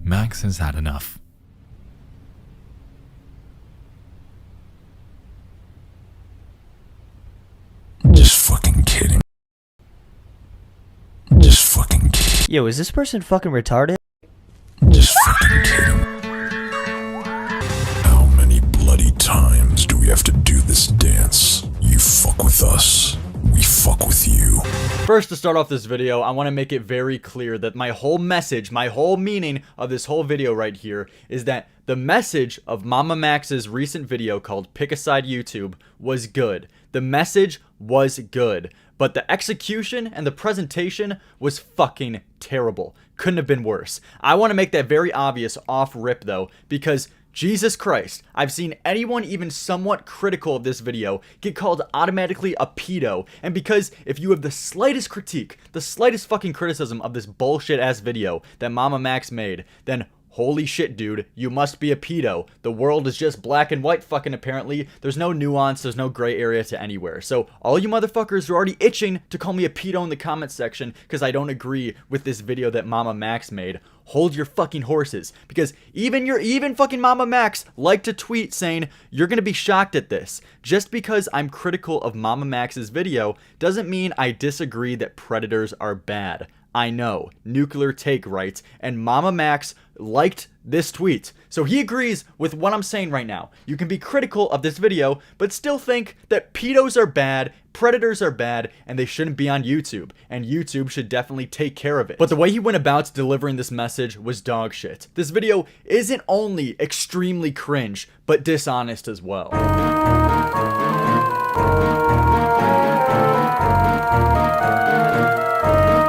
Max has had enough. Just fucking kidding. Just fucking kidding. Yo, is this person fucking retarded? Just fucking kidding. How many bloody times do we have to do this dance? You fuck with us, we fuck with you. First, to start off this video, I want to make it very clear that my whole message, my whole meaning of this whole video right here is that the message of MamaMax's recent video called PickASideYoutube was good. The message was good, but the execution and the presentation was fucking terrible. Couldn't have been worse. I want to make that very obvious off rip though, because Jesus Christ, I've seen anyone even somewhat critical of this video get called automatically a pedo, and because if you have the slightest critique, the slightest fucking criticism of this bullshit ass video that MamaMax made, then holy shit, dude, you must be a pedo. The world is just black and white fucking apparently. There's no nuance, there's no gray area to anywhere. So all you motherfuckers are already itching to call me a pedo in the comment section because I don't agree with this video that MamaMax made. Hold your fucking horses, because even fucking MamaMax liked to tweet saying you're gonna be shocked at this. Just because I'm critical of MamaMax's video doesn't mean I disagree that predators are bad. I know, nuclear take, right? And MamaMax liked this tweet, so he agrees with what I'm saying right now. You can be critical of this video, but still think that pedos are bad, predators are bad, and they shouldn't be on YouTube, and YouTube should definitely take care of it. But the way he went about delivering this message was dog shit. This video isn't only extremely cringe, but dishonest as well.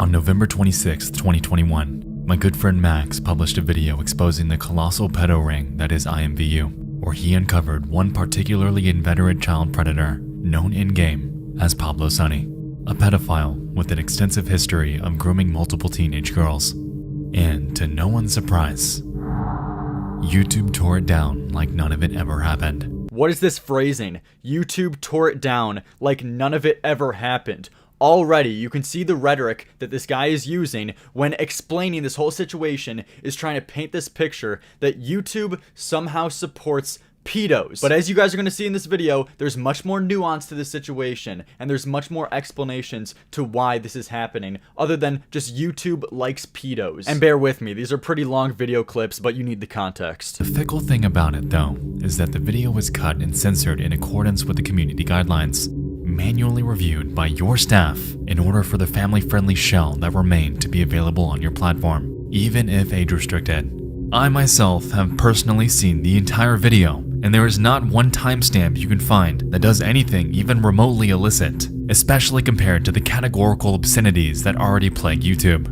On November 26, 2021, my good friend Max published a video exposing the colossal pedo ring that is IMVU, where he uncovered one particularly inveterate child predator, known in-game as Pablo Sunny, a pedophile with an extensive history of grooming multiple teenage girls. And to no one's surprise, YouTube tore it down like none of it ever happened. What is this phrasing? YouTube tore it down like none of it ever happened. Already, you can see the rhetoric that this guy is using when explaining this whole situation is trying to paint this picture that YouTube somehow supports pedos. But as you guys are going to see in this video, there's much more nuance to this situation, and there's much more explanations to why this is happening, other than just YouTube likes pedos. And bear with me, these are pretty long video clips, but you need the context. The fickle thing about it, though, is that the video was cut and censored in accordance with the community guidelines, manually reviewed by your staff in order for the family-friendly shell that remained to be available on your platform, even if age-restricted. I myself have personally seen the entire video, and there is not one timestamp you can find that does anything even remotely illicit, especially compared to the categorical obscenities that already plague YouTube.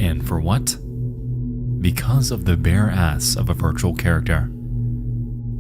And for what? Because of the bare ass of a virtual character.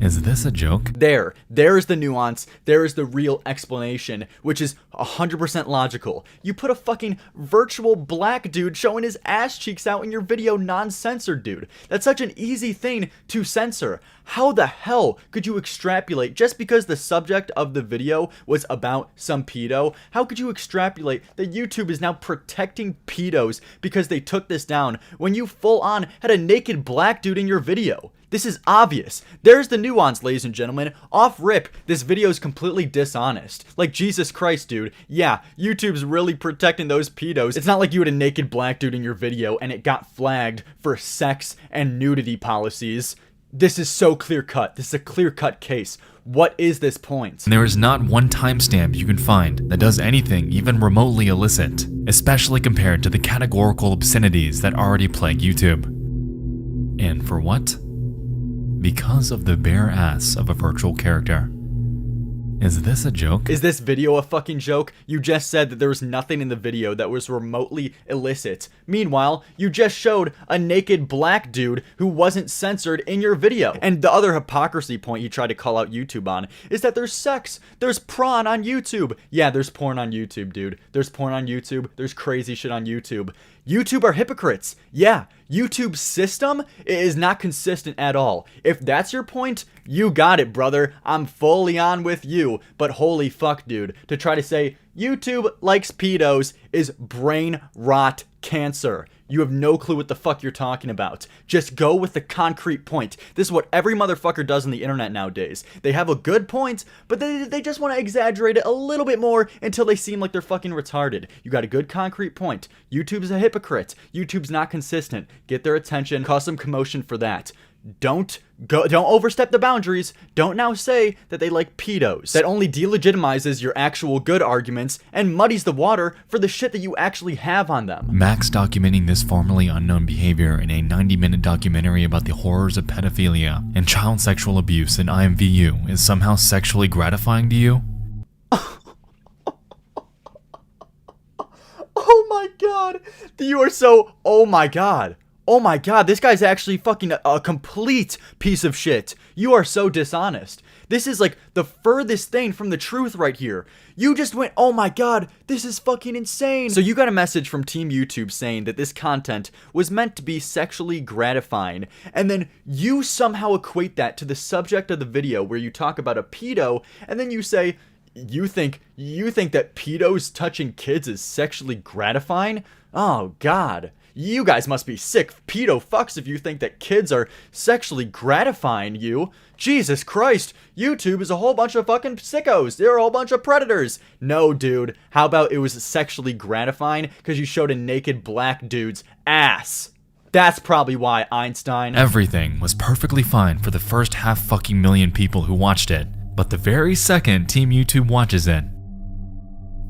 Is this a joke? There's the nuance, there is the real explanation, which is 100% logical. You put a fucking virtual black dude showing his ass cheeks out in your video non-censored, dude. That's such an easy thing to censor. How the hell could you extrapolate, just because the subject of the video was about some pedo, how could you extrapolate that YouTube is now protecting pedos because they took this down when you full on had a naked black dude in your video? This is obvious. There's the nuance, ladies and gentlemen. Off rip, this video is completely dishonest. Like, Jesus Christ, dude. Yeah, YouTube's really protecting those pedos. It's not like you had a naked black dude in your video and it got flagged for sex and nudity policies. This is so clear-cut. This is a clear-cut case. What is this point? There is not one timestamp you can find that does anything even remotely illicit, especially compared to the categorical obscenities that already plague YouTube. And for what? Because of the bare ass of a virtual character. Is this a joke? Is this video a fucking joke? You just said that there was nothing in the video that was remotely illicit. Meanwhile, you just showed a naked black dude who wasn't censored in your video. And the other hypocrisy point you tried to call out YouTube on is that there's sex. There's prawn on YouTube. Yeah, there's porn on YouTube, dude. There's porn on YouTube. There's crazy shit on YouTube. YouTube are hypocrites. Yeah, YouTube's system is not consistent at all. If that's your point, you got it, brother. I'm fully on with you. But holy fuck, dude, to try to say YouTube likes pedos is brain rot cancer. You have no clue what the fuck you're talking about. Just go with the concrete point. This is what every motherfucker does on the internet nowadays. They have a good point, but they just want to exaggerate it a little bit more until they seem like they're fucking retarded. You got a good concrete point. YouTube's a hypocrite. YouTube's not consistent. Get their attention, cause some commotion for that. Don't overstep the boundaries. Don't now say that they like pedos. That only delegitimizes your actual good arguments and muddies the water for the shit that you actually have on them. Max documenting this formerly unknown behavior in a 90-minute documentary about the horrors of pedophilia and child sexual abuse in IMVU is somehow sexually gratifying to you? Oh my god. You are so... Oh my god. Oh my god, this guy's actually fucking a complete piece of shit. You are so dishonest. This is like the furthest thing from the truth right here. You just went, oh my god, this is fucking insane. So you got a message from Team YouTube saying that this content was meant to be sexually gratifying. And then you somehow equate that to the subject of the video where you talk about a pedo. And then you say, you think that pedos touching kids is sexually gratifying? Oh god. You guys must be sick pedo fucks if you think that kids are sexually gratifying you. Jesus Christ, YouTube is a whole bunch of fucking sickos. They're a whole bunch of predators. No, dude. How about it was sexually gratifying because you showed a naked black dude's ass? That's probably why, Einstein. Everything was perfectly fine for the first half fucking million people who watched it, but the very second Team YouTube watches it.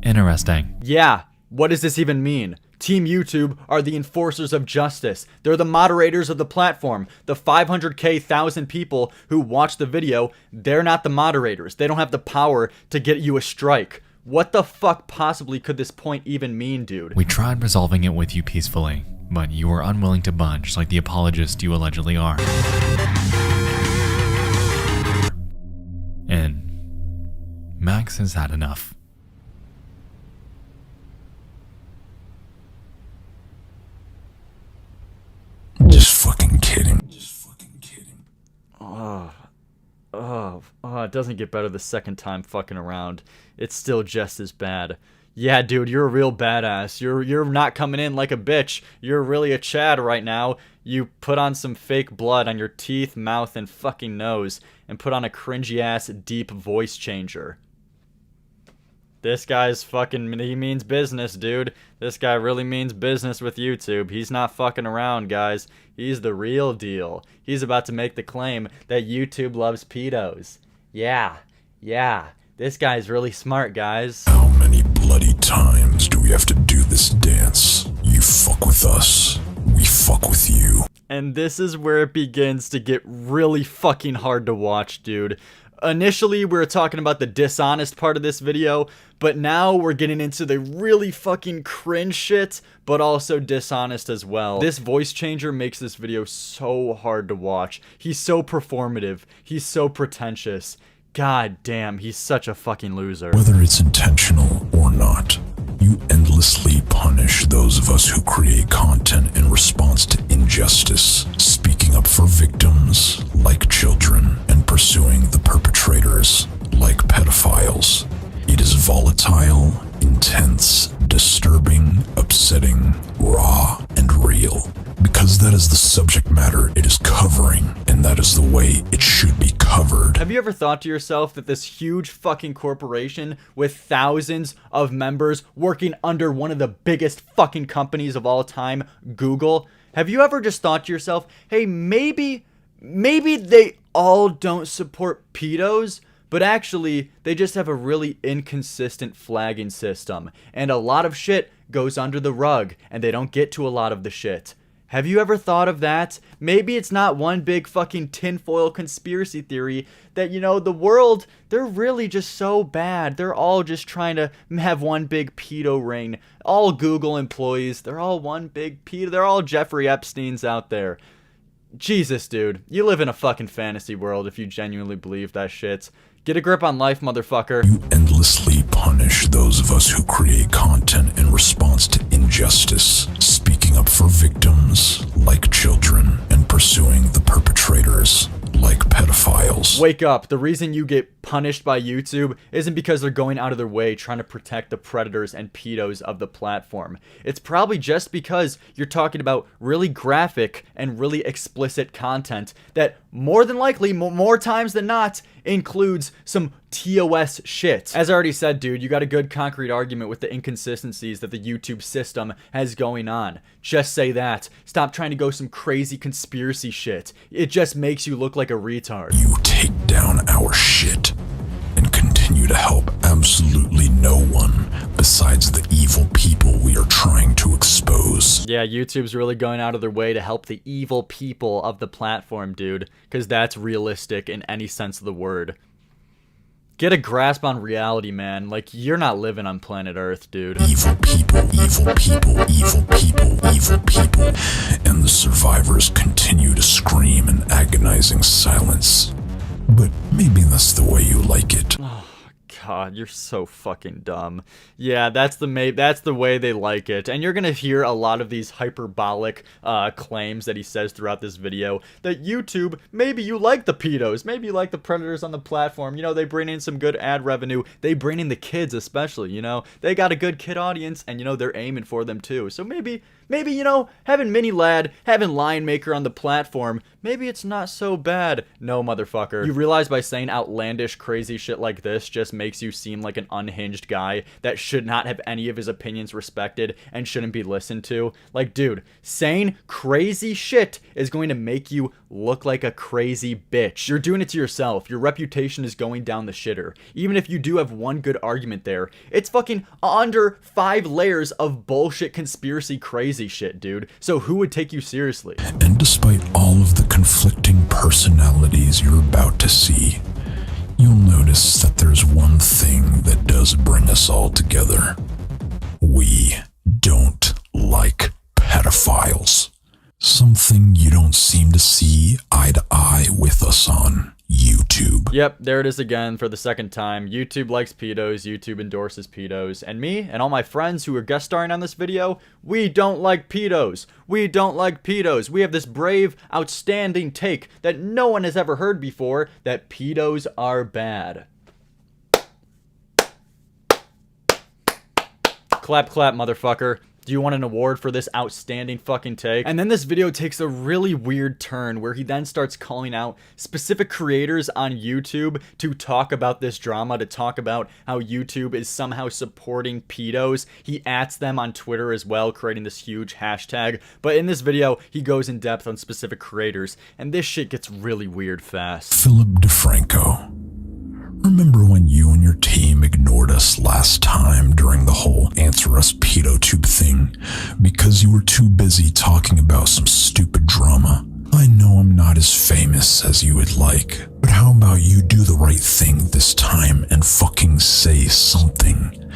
Interesting. Yeah, what does this even mean? Team YouTube are the enforcers of justice. They're the moderators of the platform. The 500,000 people who watch the video, they're not the moderators. They don't have the power to get you a strike. What the fuck possibly could this point even mean, dude? We tried resolving it with you peacefully, but you were unwilling to budge like the apologist you allegedly are. And Max has had enough. Just fucking kidding. It doesn't get better the second time fucking around. It's still just as bad. Yeah, dude, you're a real badass. You're not coming in like a bitch. You're really a Chad right now. You put on some fake blood on your teeth, mouth, and fucking nose, and put on a cringy-ass deep voice changer. This guy's fucking, he means business, dude. This guy really means business with YouTube. He's not fucking around, guys. He's the real deal. He's about to make the claim that YouTube loves pedos. Yeah. This guy's really smart, guys. How many bloody times do we have to do this dance? You fuck with us, we fuck with you. And this is where it begins to get really fucking hard to watch, dude. Initially, we were talking about the dishonest part of this video, but now we're getting into the really fucking cringe shit, but also dishonest as well. This voice changer makes this video so hard to watch. He's so performative. He's so pretentious. God damn, he's such a fucking loser. Whether it's intentional or not, you endlessly punish those of us who create content in response to injustice, speaking up for victims like children and pursuing the perpetrators like pedophiles. It is volatile, intense, disturbing, upsetting, raw, and real. Because that is the subject matter it is covering, and that is the way it should be covered. Have you ever thought to yourself that this huge fucking corporation with thousands of members working under one of the biggest fucking companies of all time, Google, have you ever just thought to yourself, hey, maybe they all don't support pedos, but actually they just have a really inconsistent flagging system, and a lot of shit goes under the rug, and they don't get to a lot of the shit. Have you ever thought of that? Maybe it's not one big fucking tinfoil conspiracy theory that, you know, the world, they're really just so bad. They're all just trying to have one big pedo ring. All Google employees, they're all one big pedo. They're all Jeffrey Epsteins out there. Jesus, dude. You live in a fucking fantasy world if you genuinely believe that shit. Get a grip on life, motherfucker. You endlessly punish those of us who create content in response to injustice, speaking up for victims like children and pursuing the perpetrators like pedophiles. Wake up. The reason you get punished by YouTube isn't because they're going out of their way trying to protect the predators and pedos of the platform. It's probably just because you're talking about really graphic and really explicit content that more than likely, more times than not, includes some TOS shit. As I already said, dude, you got a good concrete argument with the inconsistencies that the YouTube system has going on. Just say that. Stop trying to go some crazy conspiracy shit. It just makes you look like a retard. You take down our shit and continue to help absolutely no one besides the evil people we are trying to expose. Yeah, YouTube's really going out of their way to help the evil people of the platform, dude, because that's realistic in any sense of the word. Get a grasp on reality, man. Like, you're not living on planet Earth, dude. Evil people, evil people, evil people, evil people. And the survivors continue to scream in agonizing silence. But maybe that's the way you like it. God, you're so fucking dumb. Yeah, that's the way they like it. And you're gonna hear a lot of these hyperbolic claims that he says throughout this video that YouTube, maybe you like the pedos, maybe you like the predators on the platform. You know, they bring in some good ad revenue. They bring in the kids especially, you know. They got a good kid audience and, you know, they're aiming for them too. So maybe, you know, having Mini Lad, having Lion Maker on the platform, maybe it's not so bad. No, motherfucker. You realize by saying outlandish, crazy shit like this just makes you seem like an unhinged guy that should not have any of his opinions respected and shouldn't be listened to. Like, dude, saying crazy shit is going to make you look like a crazy bitch. You're doing it to yourself. Your reputation is going down the shitter. Even if you do have one good argument there, it's fucking under 5 layers of bullshit conspiracy crazy shit, dude. So who would take you seriously? And despite all of the conflicting personalities you're about to see, you'll notice that there's one thing that does bring us all together. We don't like pedophiles. Something you don't seem to see eye to eye with us on YouTube. Yep, there it is again for the second time. YouTube likes pedos, YouTube endorses pedos, and me and all my friends who are guest starring on this video, we don't like pedos. We don't like pedos. We have this brave, outstanding take that no one has ever heard before, that pedos are bad. Clap, clap, motherfucker. Do you want an award for this outstanding fucking take? And then this video takes a really weird turn where he then starts calling out specific creators on YouTube to talk about this drama, to talk about how YouTube is somehow supporting pedos. He ats them on Twitter as well, creating this huge hashtag. But in this video, he goes in depth on specific creators, and this shit gets really weird fast. Philip DeFranco. Remember when you and your team ignored us last time during the whole Answer Us PedoTube thing because you were too busy talking about some stupid drama? I know I'm not as famous as you would like, but how about you do the right thing this time and fucking say something?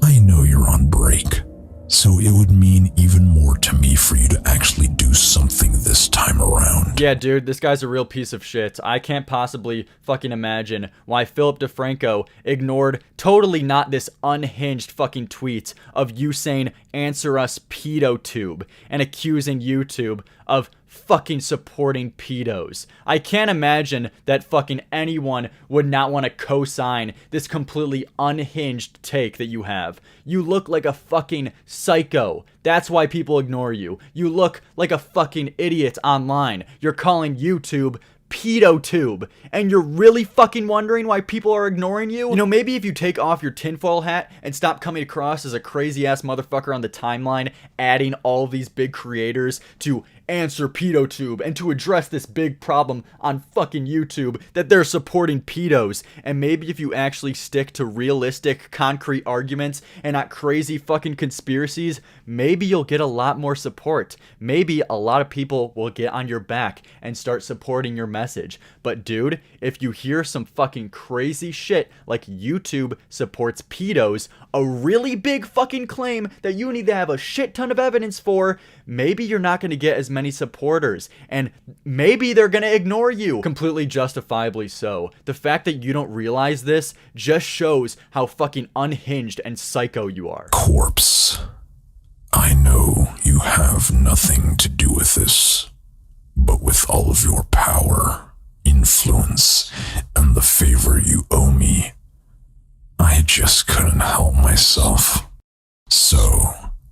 I know you're on break, so it would mean even more to me for you to actually do something this time around. Yeah, dude, this guy's a real piece of shit. I can't possibly fucking imagine why Philip DeFranco ignored totally not this unhinged fucking tweet of you saying Answer Us PedoTube and accusing YouTube of fucking supporting pedos. I can't imagine that fucking anyone would not want to co-sign this completely unhinged take that you have. You look like a fucking psycho. That's why people ignore you. You look like a fucking idiot online. You're calling YouTube PedoTube, and you're really fucking wondering why people are ignoring you? You know, maybe if you take off your tinfoil hat and stop coming across as a crazy ass motherfucker on the timeline, adding all of these big creators to answer PedoTube and to address this big problem on fucking YouTube that they're supporting pedos, and maybe if you actually stick to realistic, concrete arguments and not crazy fucking conspiracies, maybe you'll get a lot more support. Maybe a lot of people will get on your back and start supporting your message. But dude, if you hear some fucking crazy shit like YouTube supports pedos, a really big fucking claim that you need to have a shit ton of evidence for, maybe you're not going to get as many supporters, and maybe they're going to ignore you. Completely justifiably so. The fact that you don't realize this just shows how fucking unhinged and psycho you are. Corpse. I know you have nothing to do with this, but with all of your power, influence, myself. So,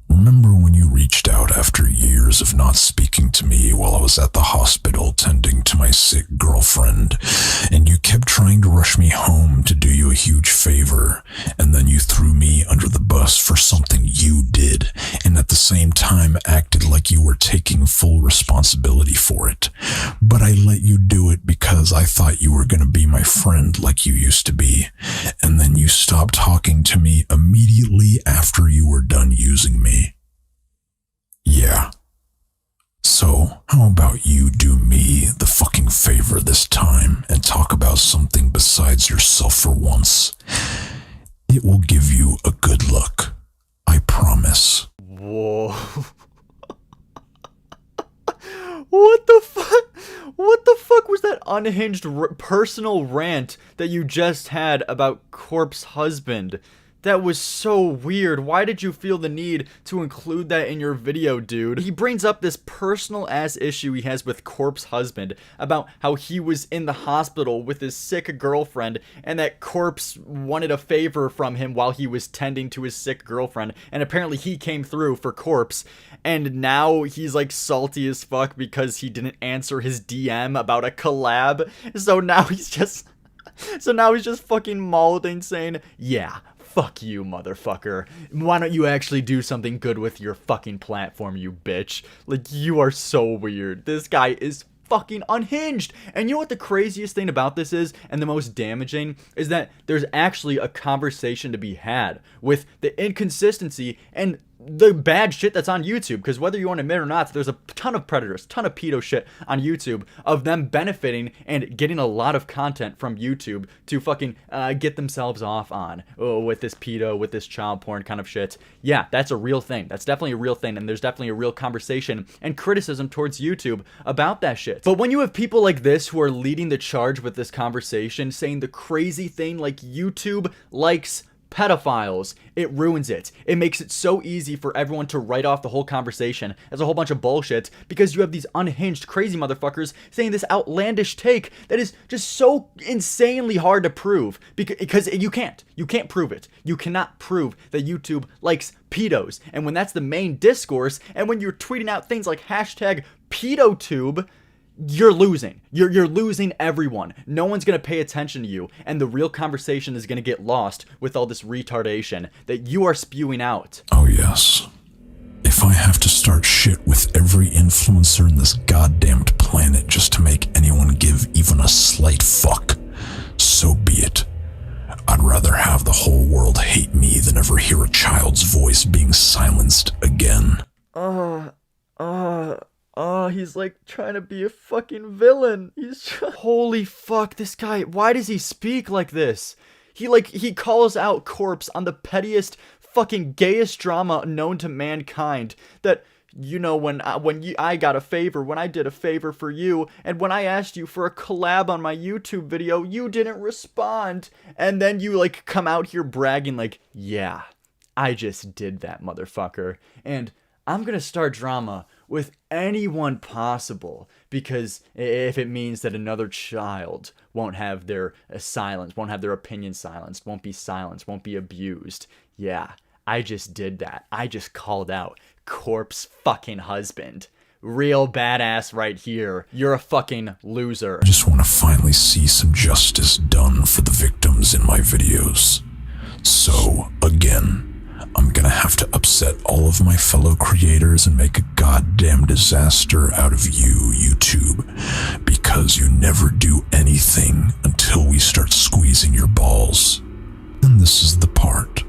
remember when you reached out after years of not speaking to me while I was at the hospital tending to my sick girlfriend, and you kept trying to rush me home to do you a huge favor, and then you threw me under the bus for something you did, and at the same time acted like you were taking full responsibility for it. But I let you do it because I thought you were going to be my friend like you used to be, and then you stopped talking to me immediately after you were done using me. Yeah. So, how about you do me the fucking favor this time and talk about something besides yourself for once? It will give you a good look. I promise. Whoa. What the fuck? What the fuck was that unhinged personal rant that you just had about Corpse Husband? That was so weird. Why did you feel the need to include that in your video, dude? He brings up this personal ass issue he has with Corpse Husband about how he was in the hospital with his sick girlfriend and that Corpse wanted a favor from him while he was tending to his sick girlfriend, and apparently he came through for Corpse, and now he's like salty as fuck because he didn't answer his DM about a collab. So now he's just fucking mouthing saying, yeah, fuck you, motherfucker. Why don't you actually do something good with your fucking platform, you bitch? Like, you are so weird. This guy is fucking unhinged. And you know what the craziest thing about this is, and the most damaging, is that there's actually a conversation to be had with the inconsistency and the bad shit that's on YouTube, because whether you want to admit or not, there's a ton of predators, ton of pedo shit on YouTube of them benefiting and getting a lot of content from YouTube to fucking get themselves off on with this pedo, with this child porn kind of shit. Yeah, that's a real thing. That's definitely a real thing, and there's definitely a real conversation and criticism towards YouTube about that shit. But when you have people like this who are leading the charge with this conversation, saying the crazy thing like YouTube likes pedophiles, it ruins it. It makes it so easy for everyone to write off the whole conversation as a whole bunch of bullshit because you have these unhinged crazy motherfuckers saying this outlandish take that is just so insanely hard to prove because you can't prove it. You cannot prove that YouTube likes pedos, and when that's the main discourse, and when you're tweeting out things like hashtag pedotube, you're losing. You're losing everyone. No one's going to pay attention to you, and the real conversation is going to get lost with all this retardation that you are spewing out. Oh yes. If I have to start shit with every influencer in this goddamned planet just to make anyone give even a slight fuck, so be it. I'd rather have the whole world hate me than ever hear a child's voice being silenced again. He's like trying to be a fucking villain. Holy fuck, this guy, why does he speak like this? He calls out Corpse on the pettiest, fucking gayest drama known to mankind. That, you know, when I got a favor, when I did a favor for you, and when I asked you for a collab on my YouTube video, you didn't respond. And then you like come out here bragging like, yeah, I just did that, motherfucker. And I'm gonna start drama with anyone possible, because if it means that another child won't have their silence, won't have their opinion silenced, won't be silenced, won't be abused, yeah, I just did that. I just called out Corpse fucking Husband. Real badass right here. You're a fucking loser. I just want to finally see some justice done for the victims in my videos. So, again, I'm gonna have to upset all of my fellow creators and make a goddamn disaster out of you, YouTube, because you never do anything until we start squeezing your balls. And this is the part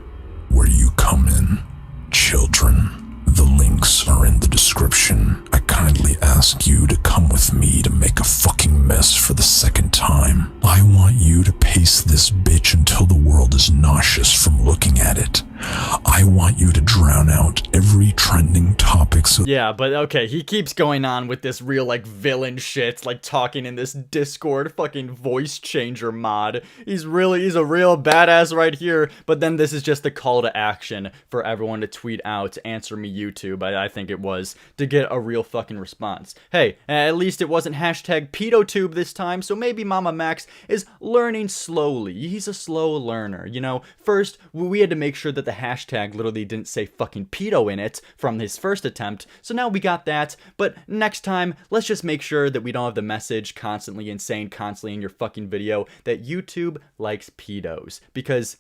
where you come in, children. The links are in the description. I kindly ask you to come with me to make a fucking mess for the second time. I want you to pace this bitch until the world is nauseous from looking at it. I want you to drown out every trending topic Pixel. Yeah, but okay, he keeps going on with this real, like, villain shit, like, talking in this Discord fucking voice changer mod. He's a real badass right here, but then this is just the call to action for everyone to tweet out, answer me YouTube, I think it was, to get a real fucking response. Hey, at least it wasn't hashtag PedoTube this time, so maybe MamaMax is learning slowly. He's a slow learner, you know? First, we had to make sure that the hashtag literally didn't say fucking pedo in it from his first attempt, so now we got that, but next time, let's just make sure that we don't have the message constantly in your fucking video that YouTube likes pedos, because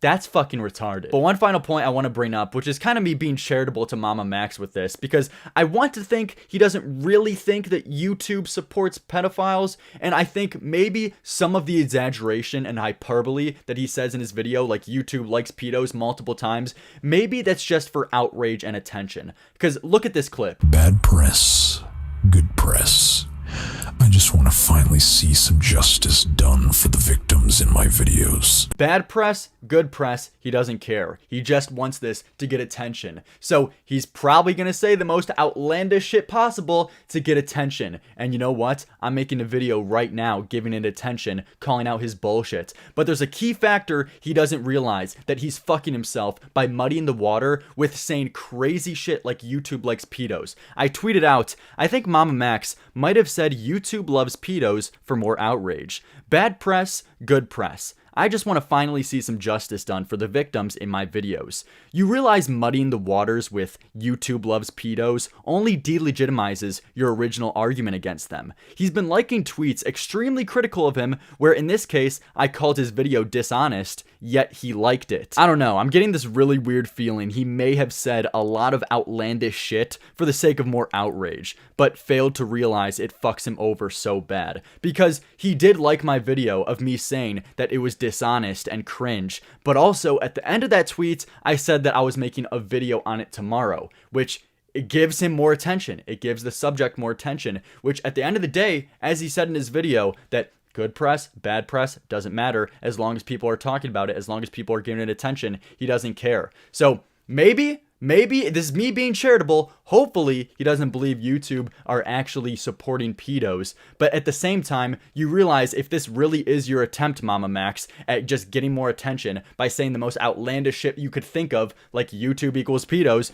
that's fucking retarded. But one final point I want to bring up, which is kind of me being charitable to MamaMax with this, because I want to think he doesn't really think that YouTube supports pedophiles, and I think maybe some of the exaggeration and hyperbole that he says in his video, like YouTube likes pedos multiple times, maybe that's just for outrage and attention. Because look at this clip. Bad press, good press. I just want to finally see some justice done for the victims in my videos. Bad press, good press, he doesn't care. He just wants this to get attention. So he's probably going to say the most outlandish shit possible to get attention. And you know what? I'm making a video right now giving it attention, calling out his bullshit. But there's a key factor he doesn't realize, that he's fucking himself by muddying the water with saying crazy shit like YouTube likes pedos. I tweeted out, I think MamaMax might have said YouTube loves pedos for more outrage. Bad press, good press. I just want to finally see some justice done for the victims in my videos. You realize muddying the waters with YouTube loves pedos only delegitimizes your original argument against them. He's been liking tweets extremely critical of him, where in this case, I called his video dishonest, yet he liked it. I don't know, I'm getting this really weird feeling he may have said a lot of outlandish shit for the sake of more outrage, but failed to realize it fucks him over so bad. Because he did like my video of me saying that it was dishonest and cringe, but also at the end of that tweet, I said that I was making a video on it tomorrow, which it gives him more attention. It gives the subject more attention, which at the end of the day, as he said in his video, that good press, bad press, doesn't matter. As long as people are talking about it, as long as people are giving it attention, he doesn't care. So maybe this is me being charitable. Hopefully he doesn't believe YouTube are actually supporting pedos. But at the same time, you realize if this really is your attempt, MamaMax, at just getting more attention by saying the most outlandish shit you could think of, like YouTube equals pedos,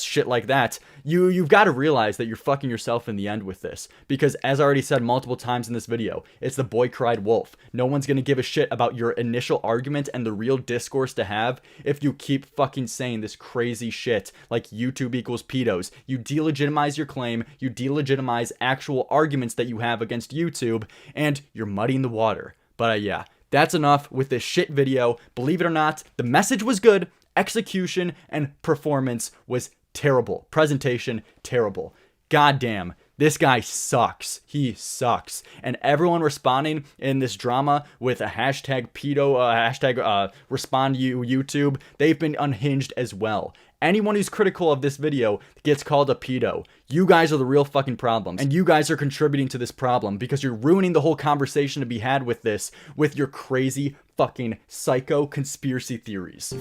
shit like that, you've got to realize that you're fucking yourself in the end with this. Because as I already said multiple times in this video, it's the boy cried wolf. No one's gonna give a shit about your initial argument and the real discourse to have if you keep fucking saying this crazy shit like YouTube equals pedos. You delegitimize your claim, you delegitimize actual arguments that you have against YouTube, and you're muddying the water. But yeah, that's enough with this shit video. Believe it or not, the message was good, execution and performance was terrible. Presentation, terrible. Goddamn, this guy sucks. He sucks. And everyone responding in this drama with a hashtag pedo, respond YouTube, they've been unhinged as well. Anyone who's critical of this video gets called a pedo. You guys are the real fucking problems. And you guys are contributing to this problem because you're ruining the whole conversation to be had with this with your crazy fucking psycho conspiracy theories.